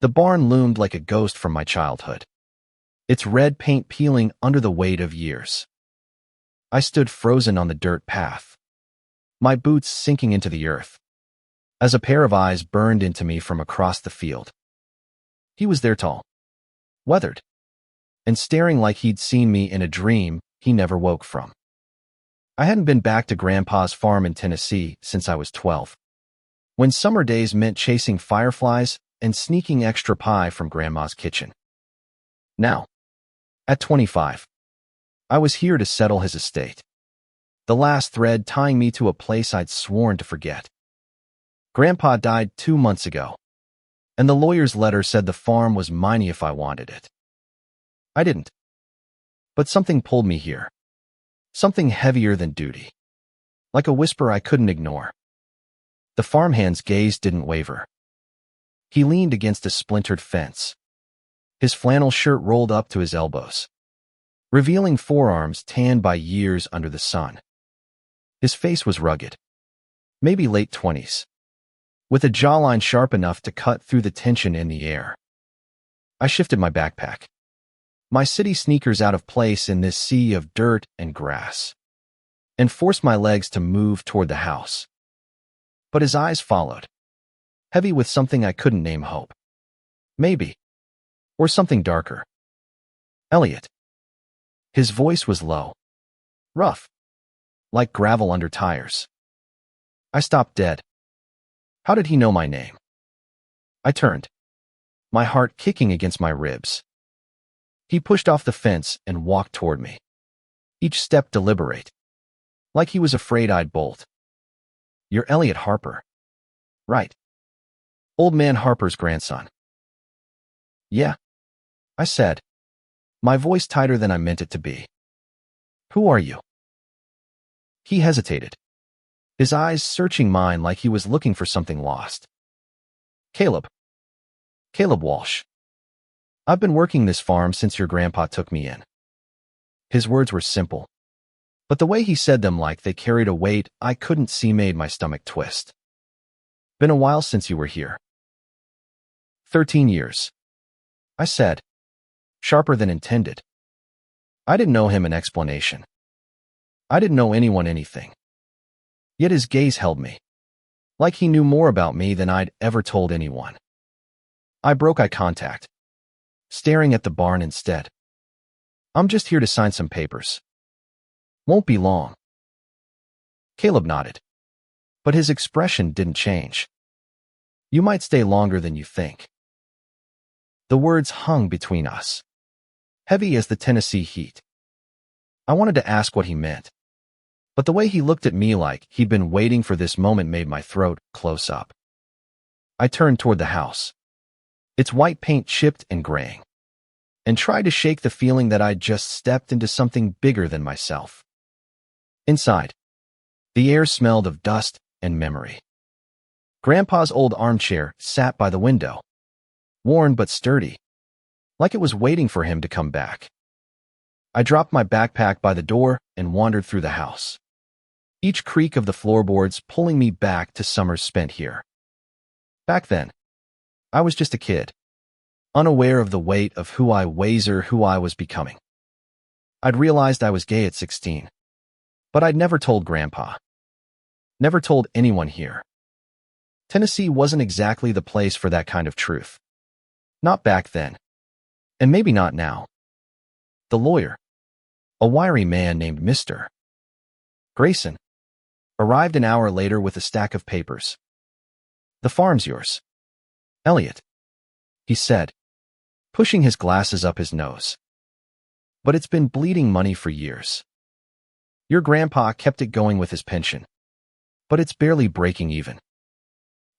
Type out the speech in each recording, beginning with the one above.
The barn loomed like a ghost from my childhood, its red paint peeling under the weight of years. I stood frozen on the dirt path, my boots sinking into the earth, as a pair of eyes burned into me from across the field. He was there, tall, weathered, and staring like he'd seen me in a dream he never woke from. I hadn't been back to Grandpa's farm in Tennessee since I was 12, when summer days meant chasing fireflies and sneaking extra pie from Grandma's kitchen. Now, at 25, I was here to settle his estate, the last thread tying me to a place I'd sworn to forget. Grandpa died 2 months ago, and the lawyer's letter said the farm was mine if I wanted it. I didn't. But something pulled me here. Something heavier than duty. Like a whisper I couldn't ignore. The farmhand's gaze didn't waver. He leaned against a splintered fence, his flannel shirt rolled up to his elbows, revealing forearms tanned by years under the sun. His face was rugged, maybe late 20s, with a jawline sharp enough to cut through the tension in the air. I shifted my backpack, my city sneakers out of place in this sea of dirt and grass, and forced my legs to move toward the house. But his eyes followed, heavy with something I couldn't name hope. Maybe. Or something darker. Elliot. His voice was low, rough, like gravel under tires. I stopped dead. How did he know my name? I turned, my heart kicking against my ribs. He pushed off the fence and walked toward me, each step deliberate, like he was afraid I'd bolt. You're Elliot Harper. Right. Old man Harper's grandson. Yeah, I said, my voice tighter than I meant it to be. Who are you? He hesitated, his eyes searching mine like he was looking for something lost. Caleb. Caleb Walsh. I've been working this farm since your grandpa took me in. His words were simple, but the way he said them like they carried a weight I couldn't see made my stomach twist. Been a while since you were here. 13 years. I said, sharper than intended. I didn't owe him an explanation. I didn't owe anyone anything. Yet his gaze held me, like he knew more about me than I'd ever told anyone. I broke eye contact, staring at the barn instead. I'm just here to sign some papers. Won't be long. Caleb nodded, but his expression didn't change. You might stay longer than you think. The words hung between us, heavy as the Tennessee heat. I wanted to ask what he meant, but the way he looked at me like he'd been waiting for this moment made my throat close up. I turned toward the house, its white paint chipped and graying, and tried to shake the feeling that I'd just stepped into something bigger than myself. Inside, the air smelled of dust and memory. Grandpa's old armchair sat by the window, worn but sturdy, like it was waiting for him to come back. I dropped my backpack by the door and wandered through the house, each creak of the floorboards pulling me back to summers spent here. Back then, I was just a kid, unaware of the weight of who I was becoming. I'd realized I was gay at 16, but I'd never told Grandpa. Never told anyone here. Tennessee wasn't exactly the place for that kind of truth. Not back then, and maybe not now. The lawyer, a wiry man named Mr. Grayson, arrived an hour later with a stack of papers. The farm's yours, Elliot, he said, pushing his glasses up his nose. But it's been bleeding money for years. Your grandpa kept it going with his pension, but it's barely breaking even.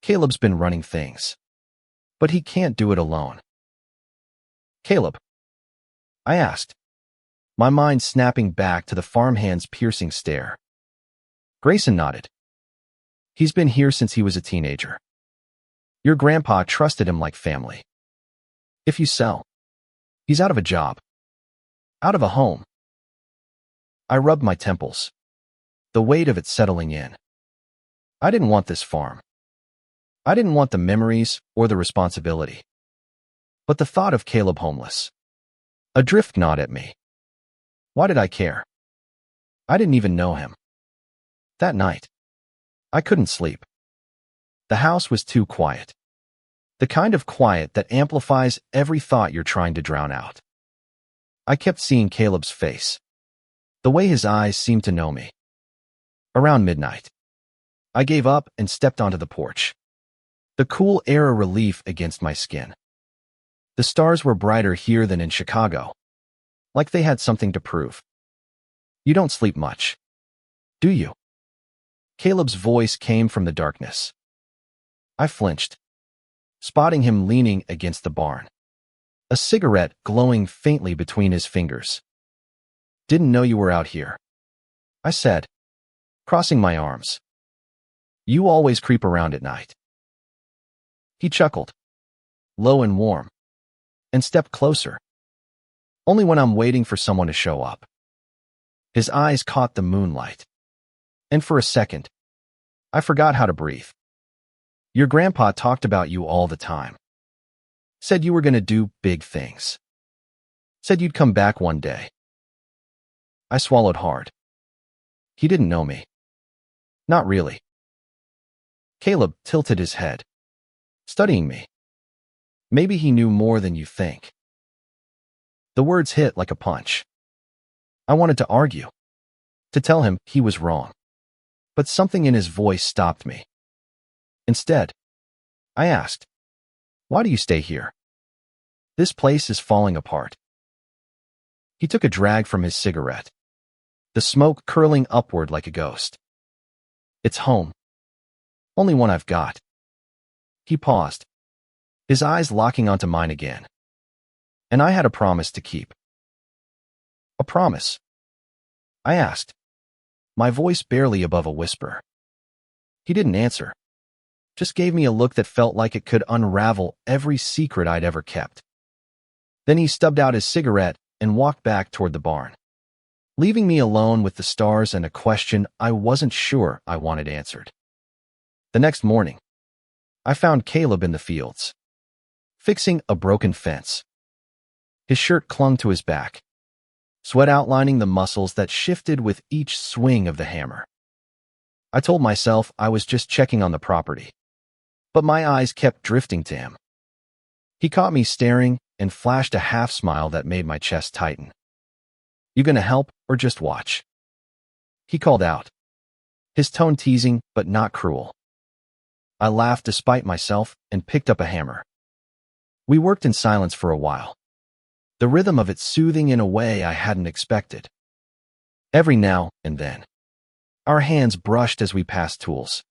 Caleb's been running things, but he can't do it alone. Caleb, I asked, my mind snapping back to the farmhand's piercing stare. Grayson nodded. He's been here since he was a teenager. Your grandpa trusted him like family. If you sell, he's out of a job, out of a home. I rubbed my temples, the weight of it settling in. I didn't want this farm. I didn't want the memories or the responsibility. But the thought of Caleb homeless, adrift, gnawed at me. Why did I care? I didn't even know him. That night, I couldn't sleep. The house was too quiet. The kind of quiet that amplifies every thought you're trying to drown out. I kept seeing Caleb's face, the way his eyes seemed to know me. Around midnight, I gave up and stepped onto the porch. The cool air a relief against my skin. The stars were brighter here than in Chicago, like they had something to prove. You don't sleep much, do you? Caleb's voice came from the darkness. I flinched, spotting him leaning against the barn, a cigarette glowing faintly between his fingers. Didn't know you were out here, I said, crossing my arms. You always creep around at night. He chuckled, low and warm, and stepped closer. Only when I'm waiting for someone to show up. His eyes caught the moonlight, and for a second, I forgot how to breathe. Your grandpa talked about you all the time. Said you were going to do big things. Said you'd come back one day. I swallowed hard. He didn't know me. Not really. Caleb tilted his head, studying me. Maybe he knew more than you think. The words hit like a punch. I wanted to argue, to tell him he was wrong. But something in his voice stopped me. Instead, I asked, why do you stay here? This place is falling apart. He took a drag from his cigarette, the smoke curling upward like a ghost. It's home. Only one I've got. He paused, his eyes locking onto mine again. And I had a promise to keep. A promise? I asked, my voice barely above a whisper. He didn't answer, just gave me a look that felt like it could unravel every secret I'd ever kept. Then he stubbed out his cigarette and walked back toward the barn, leaving me alone with the stars and a question I wasn't sure I wanted answered. The next morning, I found Caleb in the fields, fixing a broken fence. His shirt clung to his back, sweat outlining the muscles that shifted with each swing of the hammer. I told myself I was just checking on the property, but my eyes kept drifting to him. He caught me staring and flashed a half smile that made my chest tighten. You gonna help or just watch? He called out, his tone teasing but not cruel. I laughed despite myself and picked up a hammer. We worked in silence for a while, the rhythm of it soothing in a way I hadn't expected. Every now and then, our hands brushed as we passed tools,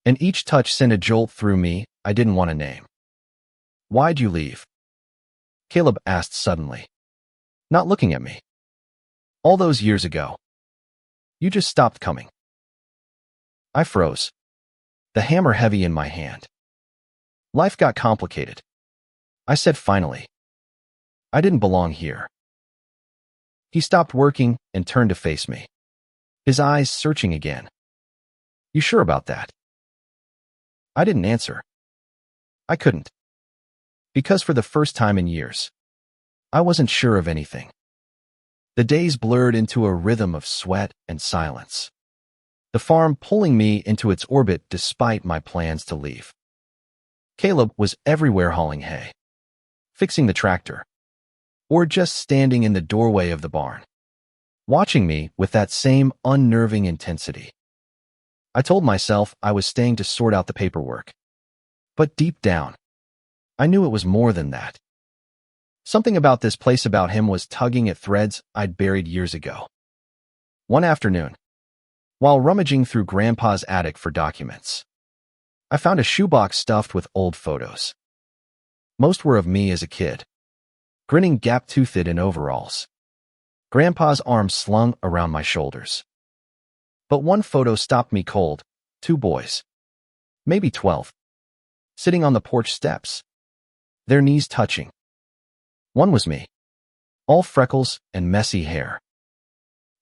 and each touch sent a jolt through me I didn't want to name. Why'd you leave? Caleb asked suddenly, not looking at me. All those years ago. You just stopped coming. I froze, the hammer heavy in my hand. Life got complicated, I said finally. I didn't belong here. He stopped working and turned to face me, his eyes searching again. You sure about that? I didn't answer. I couldn't. Because for the first time in years, I wasn't sure of anything. The days blurred into a rhythm of sweat and silence, the farm pulling me into its orbit despite my plans to leave. Caleb was everywhere hauling hay, fixing the tractor, or just standing in the doorway of the barn, watching me with that same unnerving intensity. I told myself I was staying to sort out the paperwork, but deep down, I knew it was more than that. Something about this place, about him, was tugging at threads I'd buried years ago. One afternoon, while rummaging through Grandpa's attic for documents, I found a shoebox stuffed with old photos. Most were of me as a kid, grinning gap-toothed in overalls, Grandpa's arms slung around my shoulders. But one photo stopped me cold. 2 boys, maybe 12, sitting on the porch steps, their knees touching. One was me, all freckles and messy hair.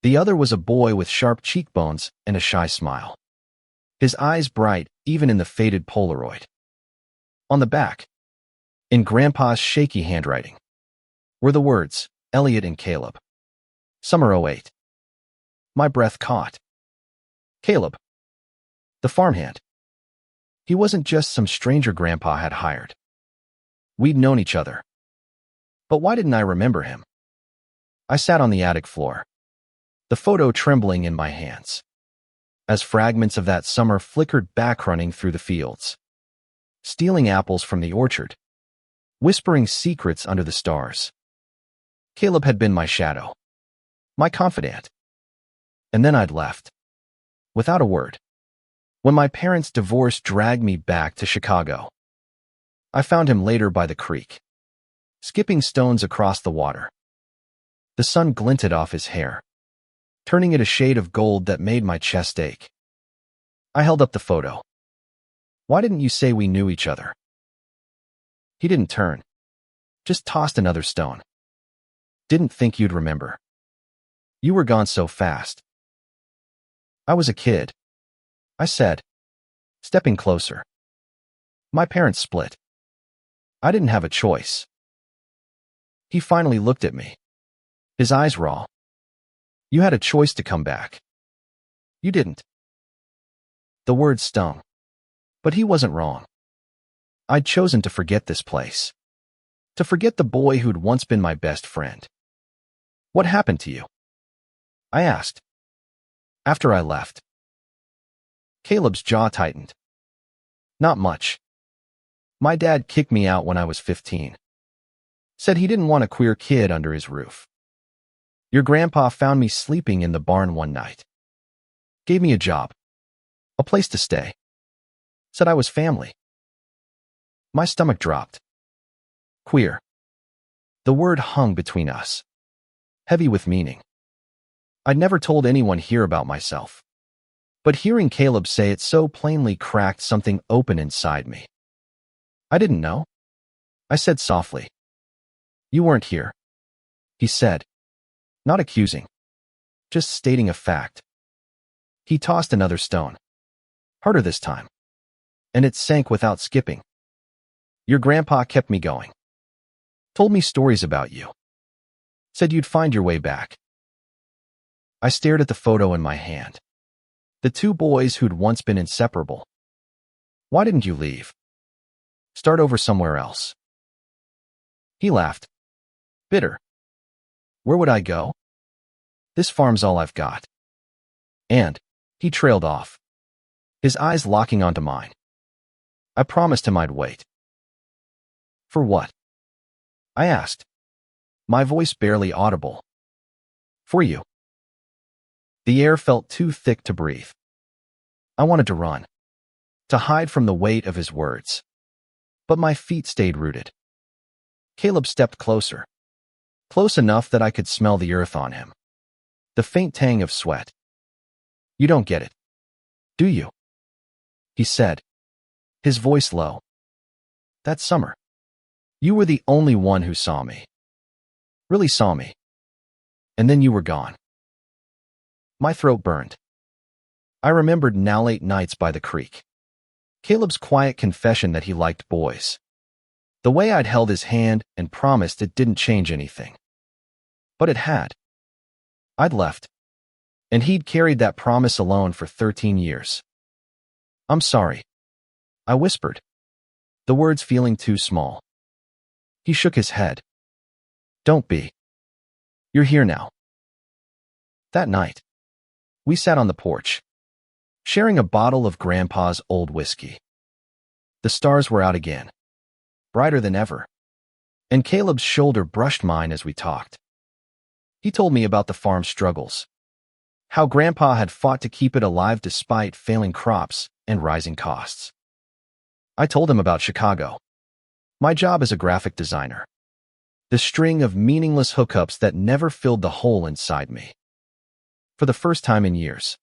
The other was a boy with sharp cheekbones and a shy smile, his eyes bright even in the faded Polaroid. On the back, In Grandpa's shaky handwriting were the words, Elliot and Caleb. Summer '08. My breath caught. Caleb. The farmhand. He wasn't just some stranger Grandpa had hired. We'd known each other. But why didn't I remember him? I sat on the attic floor, the photo trembling in my hands, as fragments of that summer flickered back running through the fields, stealing apples from the orchard, whispering secrets under the stars. Caleb had been my shadow, my confidant. And then I'd left, without a word. When my parents' divorce dragged me back to Chicago, I found him later by the creek, skipping stones across the water. The sun glinted off his hair, turning it a shade of gold that made my chest ache. I held up the photo. Why didn't you say we knew each other? He didn't turn, just tossed another stone. Didn't think you'd remember. You were gone so fast. I was a kid, I said, stepping closer. My parents split. I didn't have a choice. He finally looked at me, his eyes raw. You had a choice to come back. You didn't. The words stung. But he wasn't wrong. I'd chosen to forget this place. To forget the boy who'd once been my best friend. What happened to you? I asked. After I left. Caleb's jaw tightened. Not much. My dad kicked me out when I was 15. Said he didn't want a queer kid under his roof. Your grandpa found me sleeping in the barn one night. Gave me a job. A place to stay. Said I was family. My stomach dropped. Queer. The word hung between us, heavy with meaning. I'd never told anyone here about myself, but hearing Caleb say it so plainly cracked something open inside me. I didn't know. I said softly. You weren't here. He said, not accusing, just stating a fact. He tossed another stone, harder this time, and it sank without skipping. Your grandpa kept me going. Told me stories about you. Said you'd find your way back. I stared at the photo in my hand. The two boys who'd once been inseparable. Why didn't you leave? Start over somewhere else. He laughed. Bitter. Where would I go? This farm's all I've got. And he trailed off, his eyes locking onto mine. I promised him I'd wait. For what? I asked, my voice barely audible. For you. The air felt too thick to breathe. I wanted to run, to hide from the weight of his words. But my feet stayed rooted. Caleb stepped closer, close enough that I could smell the earth on him, the faint tang of sweat. You don't get it, do you? He said, his voice low. That summer, you were the only one who saw me. Really saw me. And then you were gone. My throat burned. I remembered now late nights by the creek. Caleb's quiet confession that he liked boys. The way I'd held his hand and promised it didn't change anything. But it had. I'd left. And he'd carried that promise alone for 13 years. I'm sorry. I whispered, the words feeling too small. He shook his head. Don't be. You're here now. That night, we sat on the porch, sharing a bottle of Grandpa's old whiskey. The stars were out again, brighter than ever, and Caleb's shoulder brushed mine as we talked. He told me about the farm's struggles, how Grandpa had fought to keep it alive despite failing crops and rising costs. I told him about Chicago, my job as a graphic designer, the string of meaningless hookups that never filled the hole inside me. For the first time in years,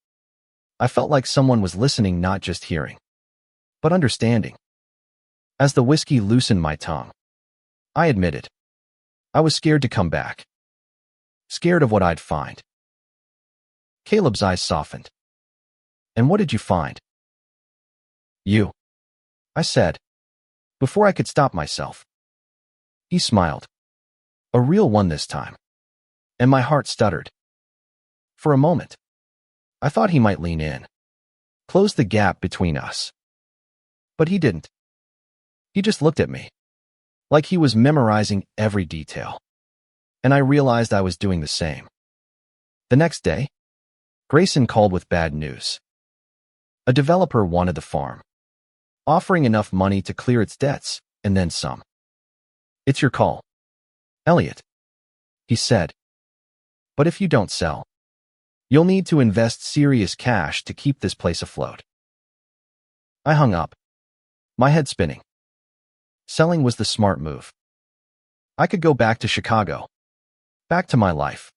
I felt like someone was listening, not just hearing, but understanding. As the whiskey loosened my tongue, I admitted, I was scared to come back. Scared of what I'd find. Caleb's eyes softened. And what did you find? You, I said, before I could stop myself. He smiled. A real one this time. And my heart stuttered. For a moment, I thought he might lean in, close the gap between us. But he didn't. He just looked at me, like he was memorizing every detail. And I realized I was doing the same. The next day, Grayson called with bad news. A developer wanted the farm, offering enough money to clear its debts, and then some. It's your call, Elliot, he said. But if you don't sell, you'll need to invest serious cash to keep this place afloat. I hung up, my head spinning. Selling was the smart move. I could go back to Chicago, back to my life.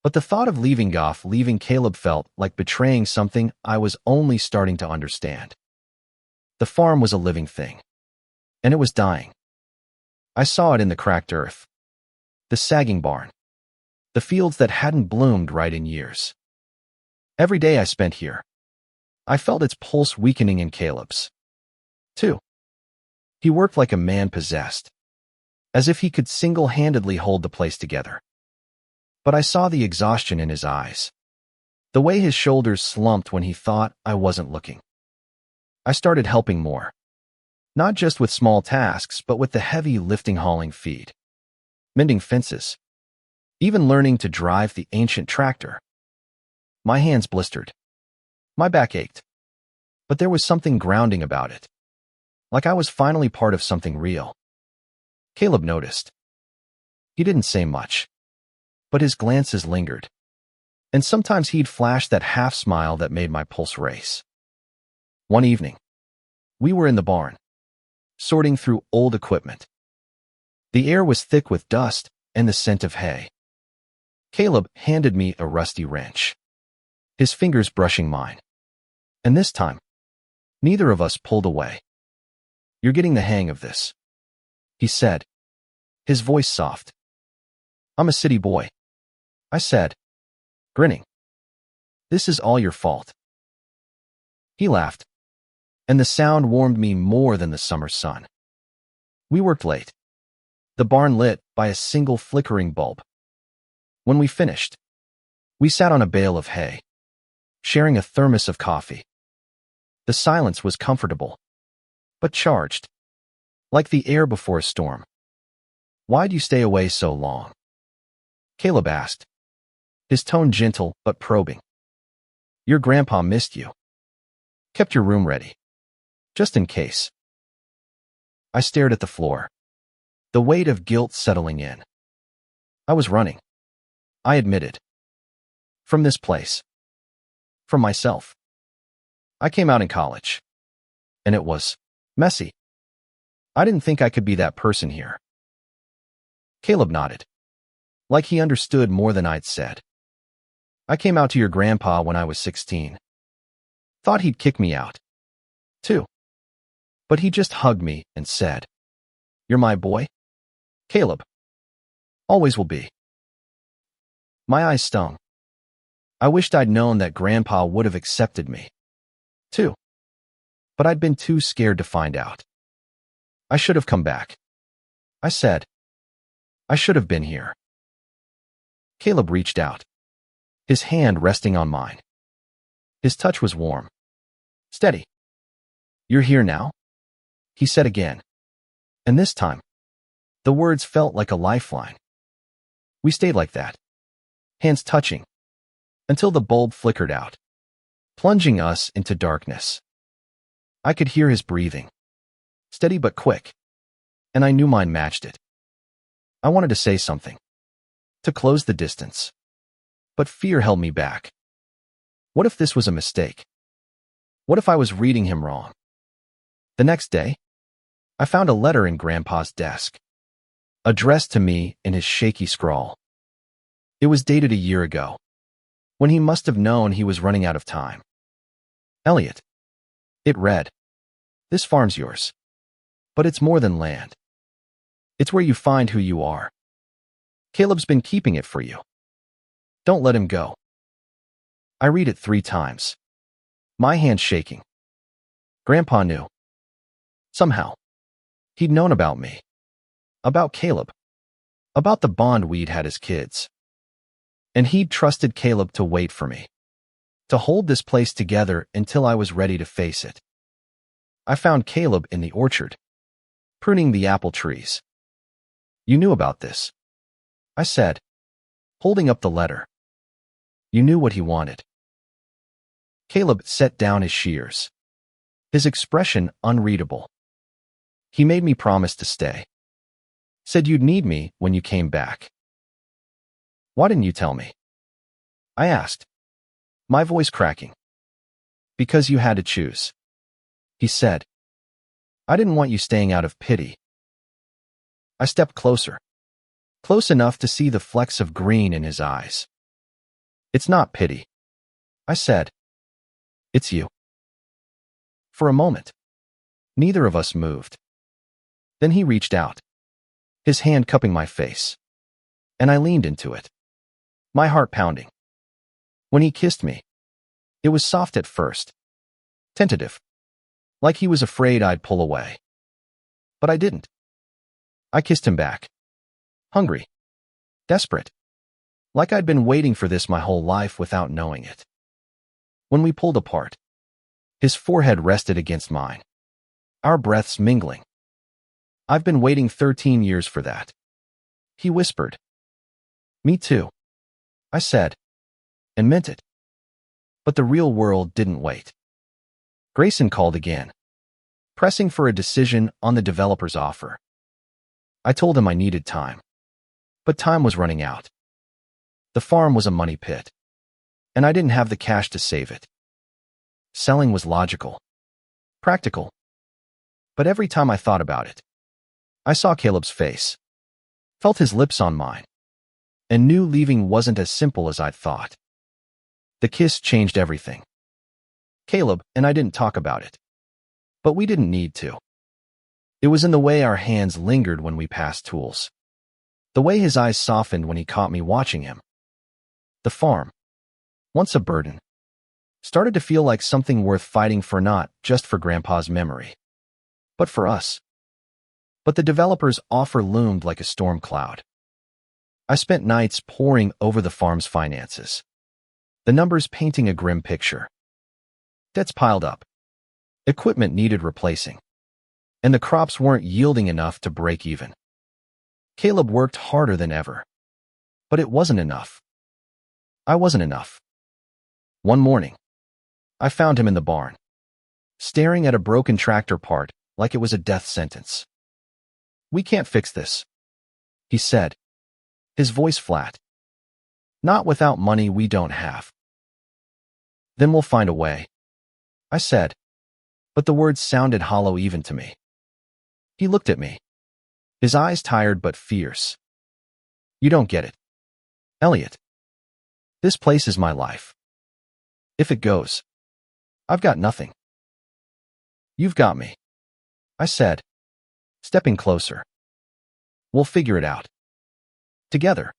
But the thought of leaving Caleb felt like betraying something I was only starting to understand. The farm was a living thing, and it was dying. I saw it in the cracked earth, the sagging barn, the fields that hadn't bloomed right in years. Every day I spent here, I felt its pulse weakening in Caleb's, too. He worked like a man possessed, as if he could single-handedly hold the place together. But I saw the exhaustion in his eyes, the way his shoulders slumped when he thought I wasn't looking. I started helping more, not just with small tasks, but with the heavy lifting hauling feed, mending fences, even learning to drive the ancient tractor. My hands blistered. My back ached. But there was something grounding about it, like I was finally part of something real. Caleb noticed. He didn't say much, but his glances lingered, and sometimes he'd flash that half smile that made my pulse race. One evening, we were in the barn, sorting through old equipment. The air was thick with dust and the scent of hay. Caleb handed me a rusty wrench, his fingers brushing mine. And this time, neither of us pulled away. "You're getting the hang of this," he said, his voice soft. "I'm a city boy," I said, grinning. "This is all your fault." He laughed, and the sound warmed me more than the summer sun. We worked late, the barn lit by a single flickering bulb. When we finished, we sat on a bale of hay, sharing a thermos of coffee. The silence was comfortable, but charged, like the air before a storm. "Why'd you stay away so long?" Caleb asked, his tone gentle but probing. "Your grandpa missed you. Kept your room ready, just in case." I stared at the floor, the weight of guilt settling in. I was running, I admitted. From this place. From myself. I came out in college, and it was messy. I didn't think I could be that person here. Caleb nodded, like he understood more than I'd said. "I came out to your grandpa when I was 16. Thought he'd kick me out, too. But he just hugged me and said, 'You're my boy, Caleb. Always will be.'" My eyes stung. I wished I'd known that Grandpa would have accepted me, too. But I'd been too scared to find out. "I should have come back," I said. "I should have been here." Caleb reached out, his hand resting on mine. His touch was warm, steady. "You're here now?" he said again. And this time, the words felt like a lifeline. We stayed like that, hands touching, until the bulb flickered out, plunging us into darkness. I could hear his breathing, steady but quick, and I knew mine matched it. I wanted to say something, to close the distance, but fear held me back. What if this was a mistake? What if I was reading him wrong? The next day, I found a letter in Grandpa's desk, addressed to me in his shaky scrawl. It was dated a year ago, when he must have known he was running out of time. "Elliot," it read, "this farm's yours. But it's more than land. It's where you find who you are. Caleb's been keeping it for you. Don't let him go." I read it 3 times, my hand shaking. Grandpa knew. Somehow. He'd known about me. About Caleb. About the bond we'd had as kids. And he'd trusted Caleb to wait for me. To hold this place together until I was ready to face it. I found Caleb in the orchard, pruning the apple trees. You knew about this, I said, holding up the letter. You knew what he wanted. Caleb set down his shears, his expression unreadable. He made me promise to stay. Said you'd need me when you came back. Why didn't you tell me? I asked, my voice cracking. Because you had to choose, he said. I didn't want you staying out of pity. I stepped closer, close enough to see the flecks of green in his eyes. It's not pity, I said. It's you. For a moment, neither of us moved. Then he reached out, his hand cupping my face, and I leaned into it, my heart pounding. When he kissed me, it was soft at first, tentative, like he was afraid I'd pull away. But I didn't. I kissed him back, hungry, desperate, like I'd been waiting for this my whole life without knowing it. When we pulled apart, his forehead rested against mine, our breaths mingling. I've been waiting 13 years for that, he whispered. Me too, I said, and meant it. But the real world didn't wait. Grayson called again, pressing for a decision on the developer's offer. I told him I needed time, but time was running out. The farm was a money pit, and I didn't have the cash to save it. Selling was logical, practical. But every time I thought about it, I saw Caleb's face, felt his lips on mine, and knew leaving wasn't as simple as I'd thought. The kiss changed everything. Caleb and I didn't talk about it, but we didn't need to. It was in the way our hands lingered when we passed tools, the way his eyes softened when he caught me watching him. The farm, once a burden, started to feel like something worth fighting for, not just for Grandpa's memory, but for us. But the developer's offer loomed like a storm cloud. I spent nights poring over the farm's finances, the numbers painting a grim picture. Debts piled up, equipment needed replacing, and the crops weren't yielding enough to break even. Caleb worked harder than ever, but it wasn't enough. I wasn't enough. One morning, I found him in the barn, staring at a broken tractor part like it was a death sentence. We can't fix this, he said, his voice flat. Not without money we don't have. Then we'll find a way, I said, but the words sounded hollow even to me. He looked at me, his eyes tired but fierce. You don't get it, Elliot. This place is my life. If it goes, I've got nothing. You've got me, I said, stepping closer. We'll figure it out. Together.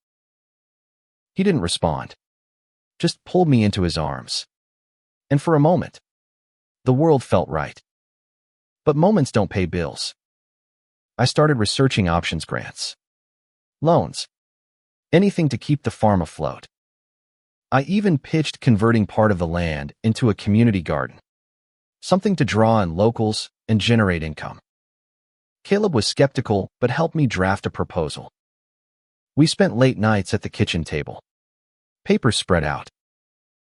He didn't respond, just pulled me into his arms. And for a moment, the world felt right. But moments don't pay bills. I started researching options, grants, loans, anything to keep the farm afloat. I even pitched converting part of the land into a community garden, something to draw in locals and generate income. Caleb was skeptical but helped me draft a proposal. We spent late nights at the kitchen table, papers spread out,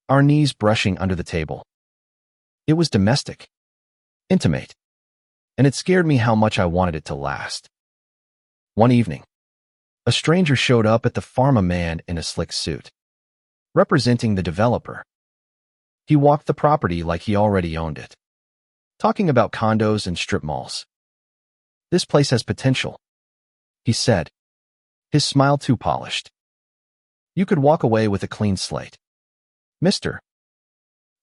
our knees brushing under the table. It was domestic, intimate, and it scared me how much I wanted it to last. One evening, a stranger showed up at the farm, a man in a slick suit, representing the developer. He walked the property like he already owned it, talking about condos and strip malls. This place has potential, he said, his smile too polished. You could walk away with a clean slate. Mr.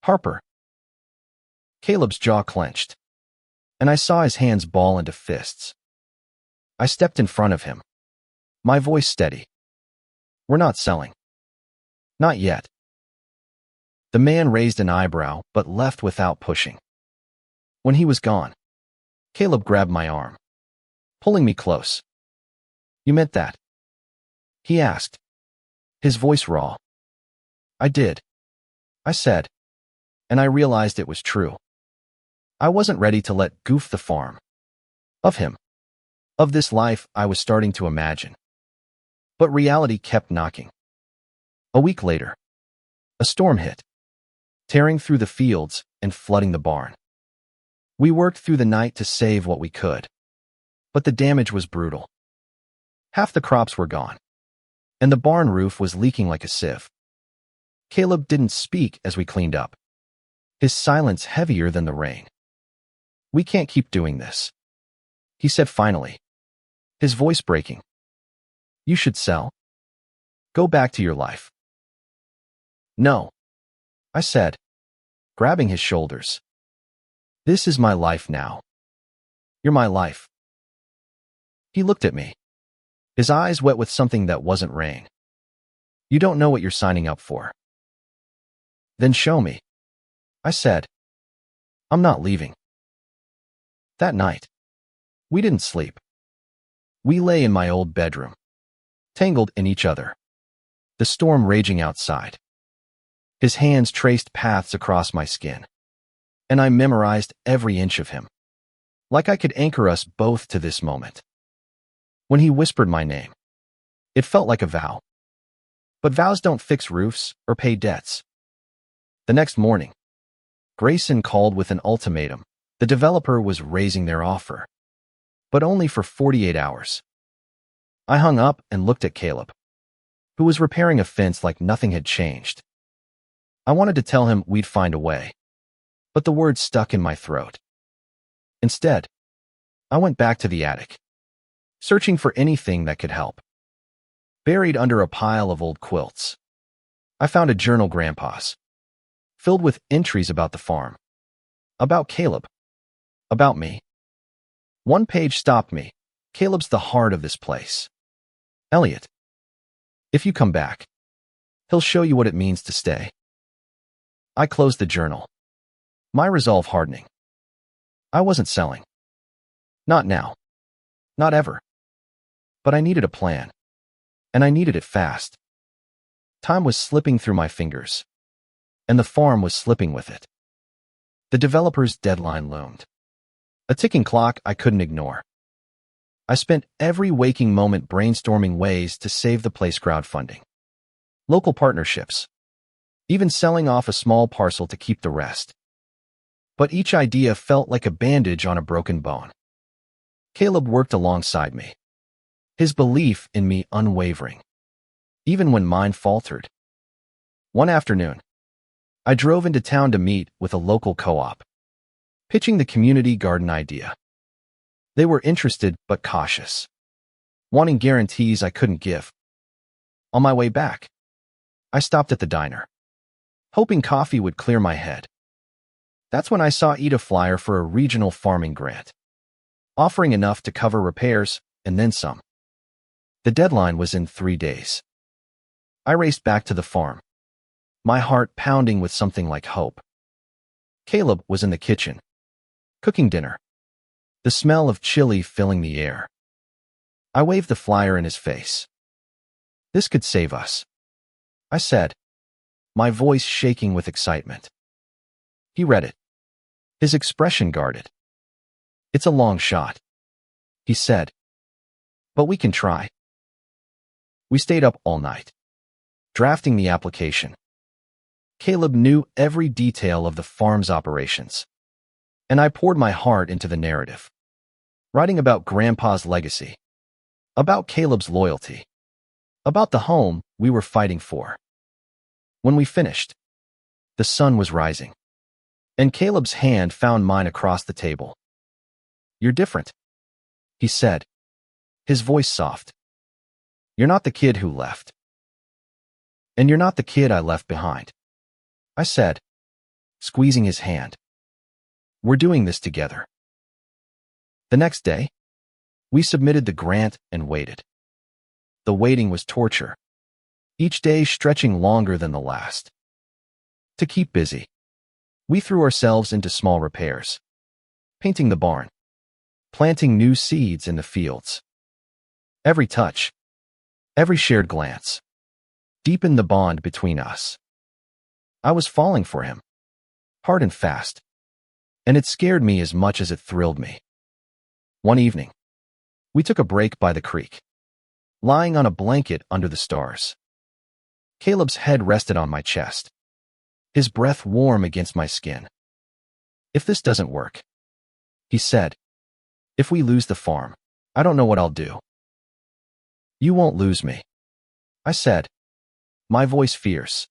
Harper. Caleb's jaw clenched, and I saw his hands ball into fists. I stepped in front of him, my voice steady. We're not selling. Not yet. The man raised an eyebrow but left without pushing. When he was gone, Caleb grabbed my arm, pulling me close. You meant that? He asked, his voice raw. I did, I said, and I realized it was true. I wasn't ready to let goof the farm. Of him. Of this life I was starting to imagine. But reality kept knocking. A week later, a storm hit, tearing through the fields and flooding the barn. We worked through the night to save what we could, but the damage was brutal. Half the crops were gone, and the barn roof was leaking like a sieve. Caleb didn't speak as we cleaned up, his silence heavier than the rain. We can't keep doing this, he said finally, his voice breaking. You should sell. Go back to your life. No, I said, grabbing his shoulders. This is my life now. You're my life. He looked at me, his eyes wet with something that wasn't rain. You don't know what you're signing up for. Then show me, I said. I'm not leaving. That night, we didn't sleep. We lay in my old bedroom, tangled in each other, the storm raging outside. His hands traced paths across my skin, and I memorized every inch of him, like I could anchor us both to this moment. When he whispered my name, it felt like a vow. But vows don't fix roofs or pay debts. The next morning, Grayson called with an ultimatum. The developer was raising their offer, but only for 48 hours. I hung up and looked at Caleb, who was repairing a fence like nothing had changed. I wanted to tell him we'd find a way, but the words stuck in my throat. Instead, I went back to the attic, searching for anything that could help. Buried under a pile of old quilts, I found a journal Grandpa's, filled with entries about the farm, about Caleb, about me. One page stopped me. Caleb's the heart of this place. Elliot, if you come back, he'll show you what it means to stay. I closed the journal, my resolve hardening. I wasn't selling. Not now. Not ever. But I needed a plan, and I needed it fast. Time was slipping through my fingers, and the farm was slipping with it. The developer's deadline loomed, a ticking clock I couldn't ignore. I spent every waking moment brainstorming ways to save the place, crowdfunding, local partnerships, even selling off a small parcel to keep the rest. But each idea felt like a bandage on a broken bone. Caleb worked alongside me, his belief in me unwavering, even when mine faltered. One afternoon, I drove into town to meet with a local co-op, pitching the community garden idea. They were interested but cautious, wanting guarantees I couldn't give. On my way back, I stopped at the diner, hoping coffee would clear my head. That's when I saw Eat a flyer for a regional farming grant, offering enough to cover repairs and then some. The deadline was in 3 days. I raced back to the farm, my heart pounding with something like hope. Caleb was in the kitchen, cooking dinner, the smell of chili filling the air. I waved the flyer in his face. This could save us, I said, my voice shaking with excitement. He read it, his expression guarded. It's a long shot, he said, but we can try. We stayed up all night, drafting the application. Caleb knew every detail of the farm's operations, and I poured my heart into the narrative, writing about Grandpa's legacy, about Caleb's loyalty, about the home we were fighting for. When we finished, the sun was rising, and Caleb's hand found mine across the table. You're different, he said, his voice soft. You're not the kid who left. And you're not the kid I left behind, I said, squeezing his hand. We're doing this together. The next day, we submitted the grant and waited. The waiting was torture, each day stretching longer than the last. To keep busy, we threw ourselves into small repairs, painting the barn, planting new seeds in the fields. Every touch, every shared glance, deepened the bond between us. I was falling for him, hard and fast, and it scared me as much as it thrilled me. One evening, we took a break by the creek, lying on a blanket under the stars. Caleb's head rested on my chest, his breath warm against my skin. "If this doesn't work," he said, "if we lose the farm, I don't know what I'll do." "You won't lose me," I said, my voice fierce.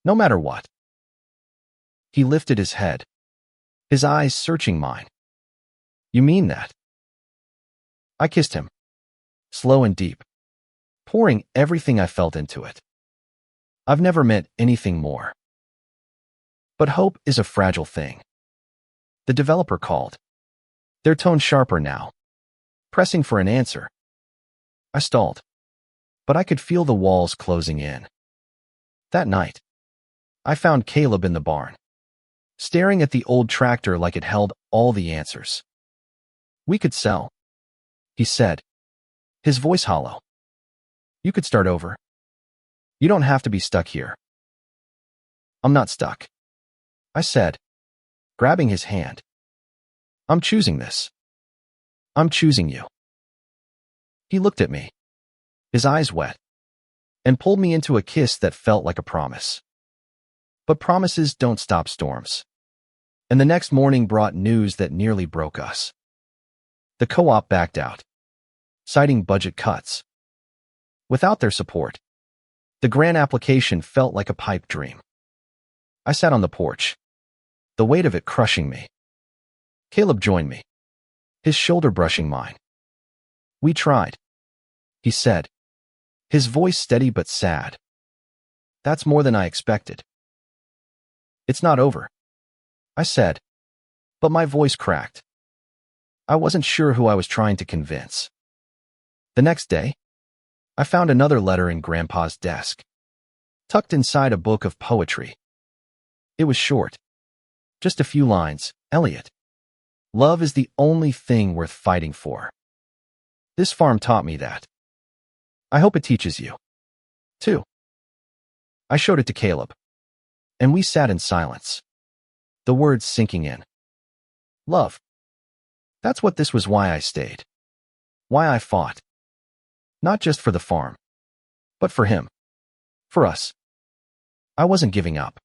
"No matter what." He lifted his head, his eyes searching mine. "You mean that?" I kissed him, slow and deep, pouring everything I felt into it. I've never meant anything more. But hope is a fragile thing. The developer called, their tone sharper now, pressing for an answer. I stalled, but I could feel the walls closing in. That night, I found Caleb in the barn, staring at the old tractor like it held all the answers. "We could sell," he said, his voice hollow. "You could start over. You don't have to be stuck here." "I'm not stuck," I said, grabbing his hand. "I'm choosing this. I'm choosing you." He looked at me, his eyes wet, and pulled me into a kiss that felt like a promise. But promises don't stop storms. And the next morning brought news that nearly broke us. The co-op backed out, citing budget cuts. Without their support, the grant application felt like a pipe dream. I sat on the porch, the weight of it crushing me. Caleb joined me, his shoulder brushing mine. "We tried," he said, his voice steady but sad. "That's more than I expected." "It's not over," I said, but my voice cracked. I wasn't sure who I was trying to convince. The next day, I found another letter in Grandpa's desk, tucked inside a book of poetry. It was short, just a few lines. "Elliot, love is the only thing worth fighting for. This farm taught me that. I hope it teaches you, too." I showed it to Caleb, and we sat in silence, the words sinking in. Love. That's what this was. Why I stayed. Why I fought. Not just for the farm, but for him. For us. I wasn't giving up.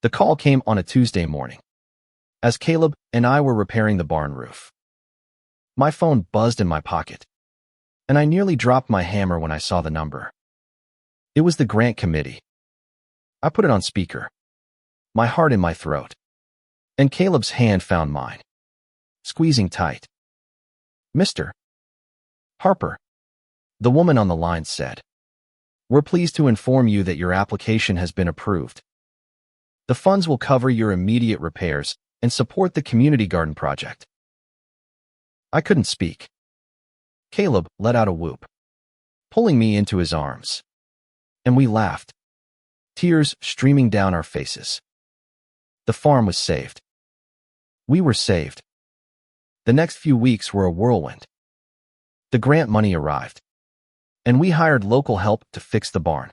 The call came on a Tuesday morning, as Caleb and I were repairing the barn roof. My phone buzzed in my pocket, and I nearly dropped my hammer when I saw the number. It was the grant committee. I put it on speaker, my heart in my throat, and Caleb's hand found mine, squeezing tight. "Mr. Harper," the woman on the line said, "we're pleased to inform you that your application has been approved. The funds will cover your immediate repairs and support the community garden project." I couldn't speak. Caleb let out a whoop, pulling me into his arms, and we laughed, tears streaming down our faces. The farm was saved. We were saved. The next few weeks were a whirlwind. The grant money arrived, and we hired local help to fix the barn,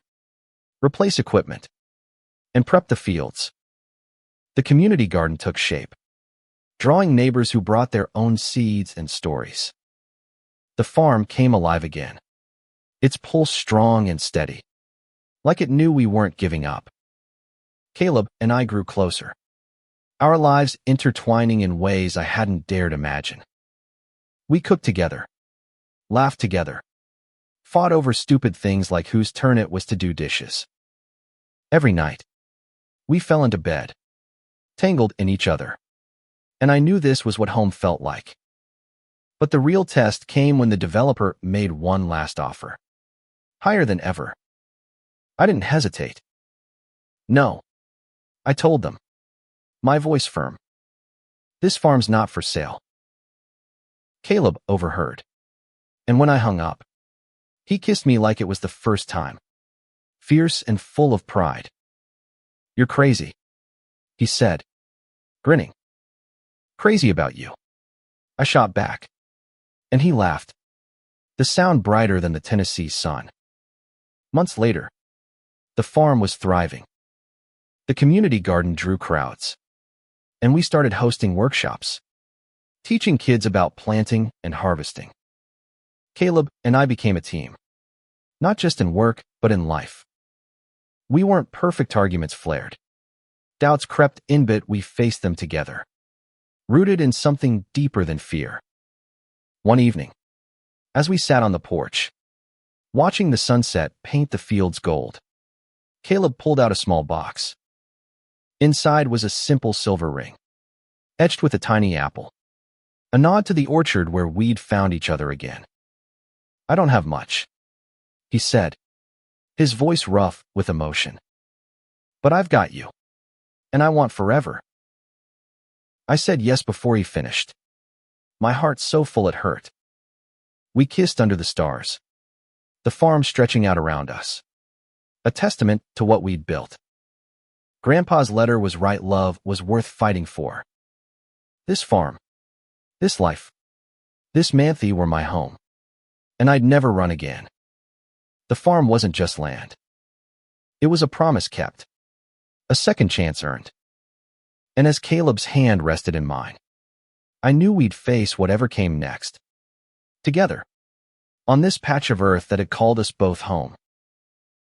replace equipment, and prep the fields. The community garden took shape, drawing neighbors who brought their own seeds and stories. The farm came alive again, its pulse strong and steady, like it knew we weren't giving up. Caleb and I grew closer, our lives intertwining in ways I hadn't dared imagine. We cooked together, laughed together, fought over stupid things like whose turn it was to do dishes. Every night, we fell into bed, tangled in each other, and I knew this was what home felt like. But the real test came when the developer made one last offer, higher than ever. I didn't hesitate. "No," I told them, my voice firm. "This farm's not for sale." Caleb overheard, and when I hung up, he kissed me like it was the first time, fierce and full of pride. "You're crazy," he said, grinning. "Crazy about you," I shot back, and he laughed, the sound brighter than the Tennessee sun. Months later, the farm was thriving. The community garden drew crowds, and we started hosting workshops, teaching kids about planting and harvesting. Caleb and I became a team, not just in work, but in life. We weren't perfect, arguments flared. Doubts crept in, but we faced them together, rooted in something deeper than fear. One evening, as we sat on the porch, watching the sunset paint the fields gold, Caleb pulled out a small box. Inside was a simple silver ring, etched with a tiny apple, a nod to the orchard where we'd found each other again. "I don't have much," he said, his voice rough with emotion. "But I've got you, and I want forever." I said yes before he finished, my heart so full it hurt. We kissed under the stars, the farm stretching out around us, a testament to what we'd built. Grandpa's letter was right. Love was worth fighting for. This farm, this life, this Manthe were my home, and I'd never run again. The farm wasn't just land. It was a promise kept, a second chance earned. And as Caleb's hand rested in mine, I knew we'd face whatever came next, together, on this patch of earth that had called us both home.